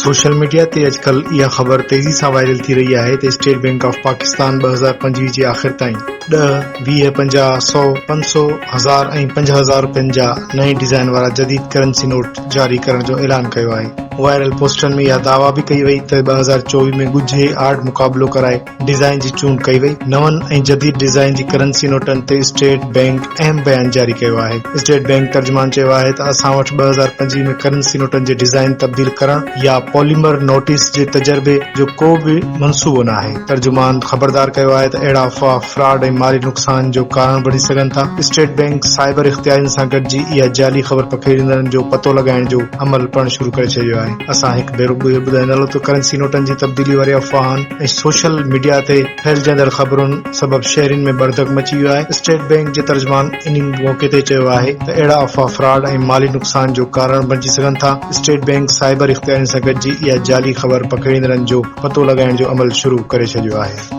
Social media ते अजकल इहा ख़बर तेज़ी सां वायरल थी रही आहे त स्टेट बैंक ऑफ पाकिस्तान 2025 जे आख़िर ताईं 10, 20, 50, 100, 500, 1000 ऐं 5000 रुपयनि जा नए डिज़ाइन वारा जदीद करेंसी नोट जारी करण जो ऐलान कयो आहे। वायरल पोस्टनि में इहा दावा बि कई वई त 2024 में ॻुझे आड मुक़ाबिलो कराए डिज़ाइन जी चूंड कई वई। नवनि ऐं जदीद डिज़ाइन जी करेंसी नोटनि ते स्टेट बैंक अहम बयान जारी कयो आहे। स्टेट बैंक तर्जुमान चयो आहे त असां वटि 2025 में करेंसी नोटनि जे डिज़ाइन तब्दील करण या पॉलीमर नोटिस जे तजर्बे जो को बि मंसूबो न आहे। तर्जुमान ख़बरदार कयो आहे त अहिड़ा अफ़वाह फ्रॉड ऐं माली नुक़सान जो कारण बणी सघनि था। स्टेट बैंक साइबर इख़्तियारियुनि सां गॾिजी इहा जाली ख़बर पखेड़ींदड़नि जो पतो लॻाइण जो अमल पिणु शुरू करे छॾियो आहे। असां हिकु भेरो ॿुधाईंदा त करेंसी नोटनि जी तब्दीली वारे अफ़वाहनि ऐं सोशल मीडिया ते फैलजंदड़ ख़बरुनि सबब शहरियुनि में बरदक मची वियो आहे। स्टेट बैंक जे तर्जुमान इन मौक़े ते चयो आहे त अहिड़ा अफ़वाह फ्रॉड ऐं माली नुक़सान जो कारण बणिजी सघनि था। स्टेट बैंक साइबर इख़्तियारियुनि सां गॾिजी इहा जाली ख़बर पखेड़ींदड़नि जो पतो लॻाइण जो अमल शुरू करे छॾियो आहे।